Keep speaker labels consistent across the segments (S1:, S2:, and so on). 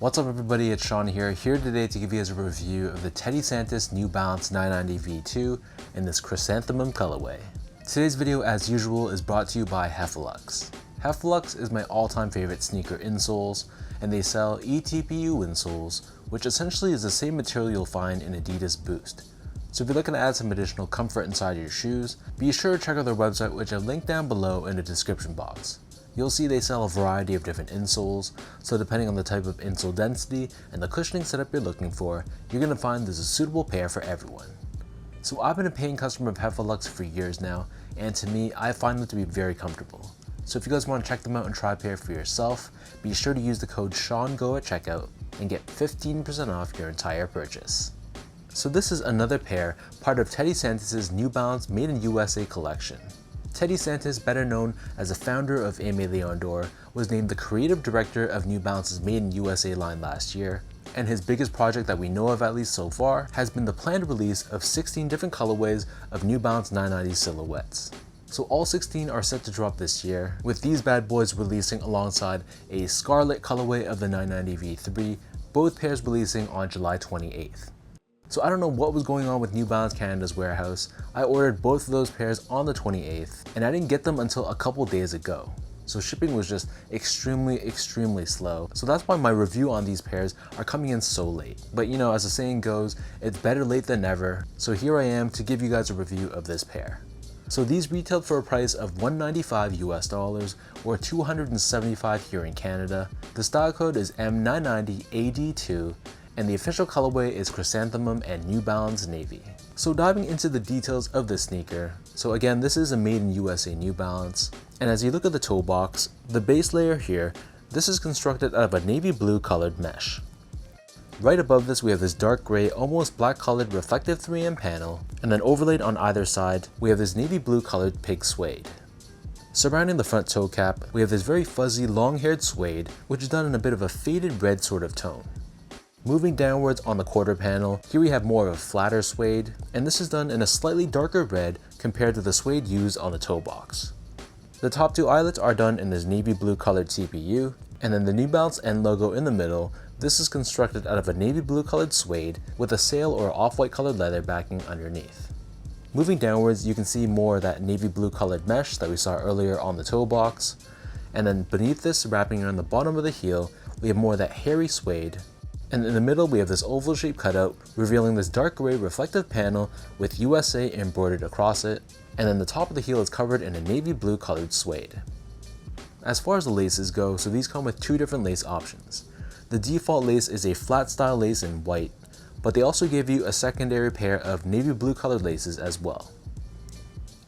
S1: What's up everybody, it's Sean here today to give you guys a review of the Teddy Santis New Balance 990 V2 in this Chrysanthemum colorway. Today's video, as usual, is brought to you by Heffelux. Heffelux is my all-time favorite sneaker insoles, and they sell eTPU insoles, which essentially is the same material you'll find in Adidas Boost. So if you're looking to add some additional comfort inside your shoes, be sure to check out their website, which I've linked down below in the description box. You'll see they sell a variety of different insoles, so depending on the type of insole density and the cushioning setup you're looking for, you're going to find there's a suitable pair for everyone. So I've been a paying customer of Heffelux for years now, and to me, I find them to be very comfortable. So if you guys want to check them out and try a pair for yourself, be sure to use the code SEANGO at checkout and get 15% off your entire purchase. So this is another pair, part of Teddy Santis' New Balance Made in USA collection. Teddy Santis, better known as the founder of Aimé Leon d'Or, was named the creative director of New Balance's Made in USA line last year, and his biggest project that we know of, at least so far, has been the planned release of 16 different colorways of New Balance 990 silhouettes. So all 16 are set to drop this year, with these bad boys releasing alongside a Scarlet colorway of the 990 V3, both pairs releasing on July 28th. So I don't know what was going on with New Balance Canada's warehouse. I ordered both of those pairs on the 28th, and I didn't get them until a couple days ago. So shipping was just extremely slow. So that's why my review on these pairs are coming in so late. But you know, as the saying goes, it's better late than never. So here I am to give you guys a review of this pair. So these retailed for a price of $195 US or $275 here in Canada. The style code is M990AD2. And the official colorway is Chrysanthemum and New Balance Navy. So diving into the details of this sneaker, so again, this is a made in USA New Balance, and as you look at the toe box, the base layer here, this is constructed out of a navy blue colored mesh. Right above this we have this dark gray, almost black colored reflective 3M panel, and then overlaid on either side, we have this navy blue colored pig suede. Surrounding the front toe cap, we have this very fuzzy long-haired suede, which is done in a bit of a faded red sort of tone. Moving downwards on the quarter panel, here we have more of a flatter suede, and this is done in a slightly darker red compared to the suede used on the toe box. The top two eyelets are done in this navy blue colored TPU, and then the New Balance end logo in the middle, this is constructed out of a navy blue colored suede with a sail or off-white colored leather backing underneath. Moving downwards, you can see more of that navy blue colored mesh that we saw earlier on the toe box, and then beneath this, wrapping around the bottom of the heel, we have more of that hairy suede. And in the middle we have this oval shaped cutout revealing this dark gray reflective panel with USA embroidered across it, and then the top of the heel is covered in a navy blue colored suede. As far as the laces go, so these come with two different lace options. The default lace is a flat style lace in white, but they also give you a secondary pair of navy blue colored laces as well.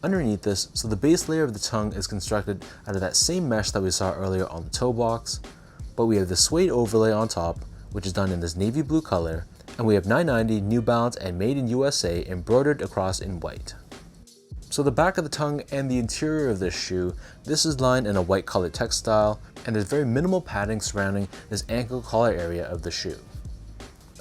S1: Underneath this, so the base layer of the tongue is constructed out of that same mesh that we saw earlier on the toe box, but we have the suede overlay on top, which is done in this navy blue color, and we have 990 New Balance and Made in USA embroidered across in white. So the back of the tongue and the interior of this shoe, this is lined in a white colored textile, and there's very minimal padding surrounding this ankle collar area of the shoe.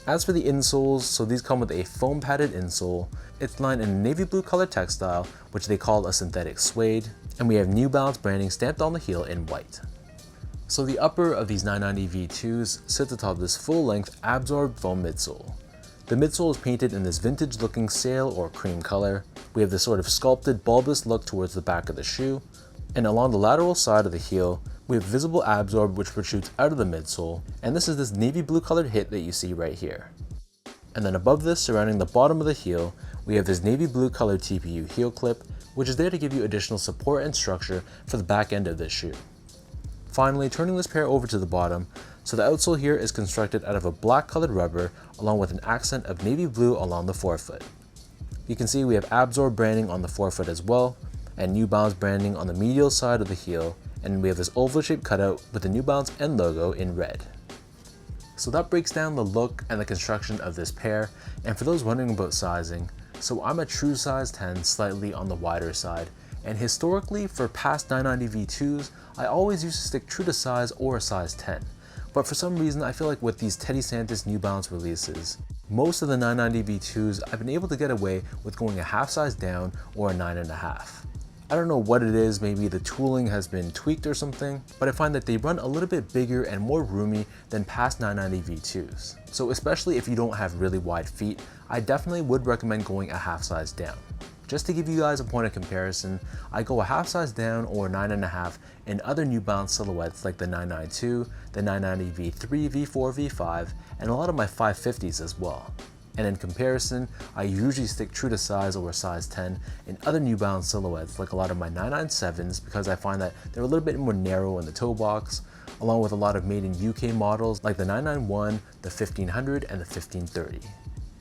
S1: As for the insoles, so these come with a foam padded insole. It's lined in a navy blue colored textile, which they call a synthetic suede, and we have New Balance branding stamped on the heel in white. So the upper of these 990 V2s sits atop this full-length absorbed foam midsole. The midsole is painted in this vintage-looking sail or cream color. We have this sort of sculpted bulbous look towards the back of the shoe, and along the lateral side of the heel, we have visible absorb which protrudes out of the midsole, and this is this navy blue colored hit that you see right here. And then above this, surrounding the bottom of the heel, we have this navy blue colored TPU heel clip, which is there to give you additional support and structure for the back end of this shoe. Finally, turning this pair over to the bottom, so the outsole here is constructed out of a black colored rubber along with an accent of navy blue along the forefoot. You can see we have Absorb branding on the forefoot as well, and New Balance branding on the medial side of the heel, and we have this oval shaped cutout with the New Balance end logo in red. So that breaks down the look and the construction of this pair, and for those wondering about sizing, so I'm a true size 10, slightly on the wider side, and historically for past 990 V2s, I always used to stick true to size or a size 10. But for some reason, I feel like with these Teddy Santis New Balance releases, most of the 990 V2s I've been able to get away with going a half size down or a 9.5. I don't know what it is, maybe the tooling has been tweaked or something, but I find that they run a little bit bigger and more roomy than past 990 V2s. So especially if you don't have really wide feet, I definitely would recommend going a half size down. Just to give you guys a point of comparison, I go a half size down or 9.5 in other New Balance silhouettes like the 992, the 990 V3, V4, V5, and a lot of my 550s as well. And in comparison, I usually stick true to size over size 10 in other New Balance silhouettes like a lot of my 997s because I find that they're a little bit more narrow in the toe box, along with a lot of made in UK models like the 991, the 1500, and the 1530.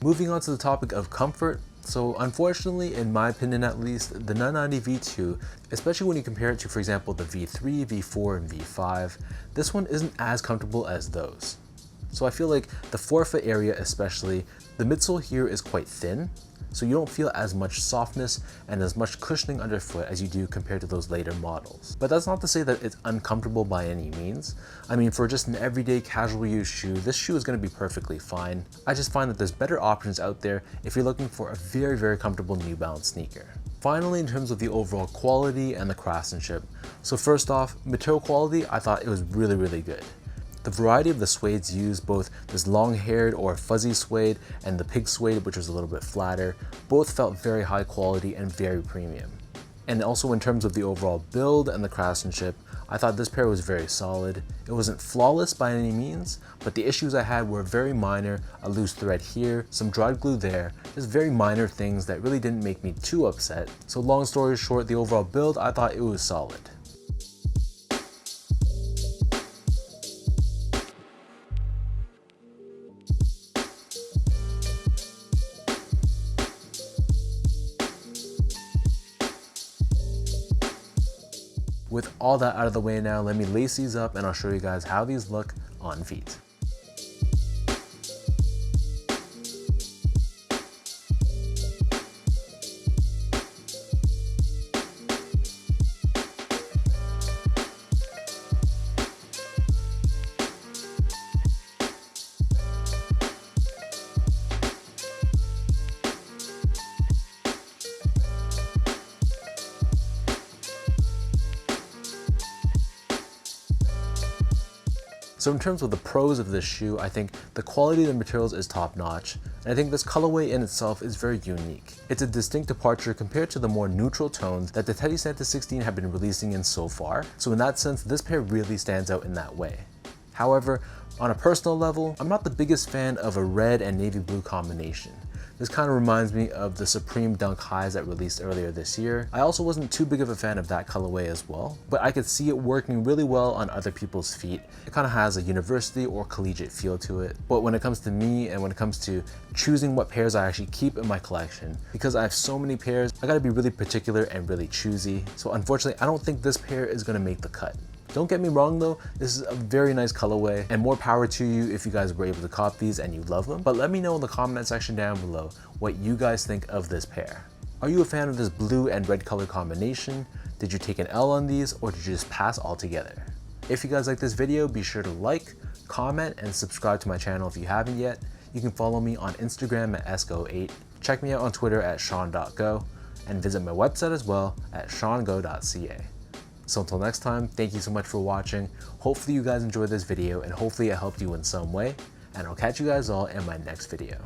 S1: Moving on to the topic of comfort, so unfortunately, in my opinion at least, the 990 V2, especially when you compare it to, for example, the V3, V4, and V5, this one isn't as comfortable as those. So I feel like the forefoot area especially, the midsole here is quite thin, so you don't feel as much softness and as much cushioning underfoot as you do compared to those later models. But that's not to say that it's uncomfortable by any means. I mean, for just an everyday casual use shoe, this shoe is going to be perfectly fine. I just find that there's better options out there if you're looking for a very, very comfortable New Balance sneaker. Finally, in terms of the overall quality and the craftsmanship. So first off, material quality, I thought it was really, really good. The variety of the suedes used, both this long-haired or fuzzy suede and the pig suede, which was a little bit flatter, both felt very high quality and very premium. And also in terms of the overall build and the craftsmanship, I thought this pair was very solid. It wasn't flawless by any means, but the issues I had were very minor, a loose thread here, some dried glue there, just very minor things that really didn't make me too upset. So long story short, the overall build, I thought it was solid. With all that out of the way now, let me lace these up and I'll show you guys how these look on feet. So in terms of the pros of this shoe, I think the quality of the materials is top notch, and I think this colorway in itself is very unique. It's a distinct departure compared to the more neutral tones that the Teddy Santis 16 have been releasing in so far, so in that sense, this pair really stands out in that way. However, on a personal level, I'm not the biggest fan of a red and navy blue combination. This kind of reminds me of the Supreme Dunk Highs that released earlier this year. I also wasn't too big of a fan of that colorway as well, but I could see it working really well on other people's feet. It kind of has a university or collegiate feel to it. But when it comes to me and when it comes to choosing what pairs I actually keep in my collection, because I have so many pairs, I gotta be really particular and really choosy. So unfortunately, I don't think this pair is gonna make the cut. Don't get me wrong though, this is a very nice colorway and more power to you if you guys were able to cop these and you love them. But let me know in the comment section down below what you guys think of this pair. Are you a fan of this blue and red color combination? Did you take an L on these or did you just pass altogether? If you guys like this video, be sure to like, comment, and subscribe to my channel if you haven't yet. You can follow me on Instagram at esco8, check me out on Twitter at sean.go, and visit my website as well at seango.ca. So until next time, thank you so much for watching. Hopefully you guys enjoyed this video and hopefully it helped you in some way. And I'll catch you guys all in my next video.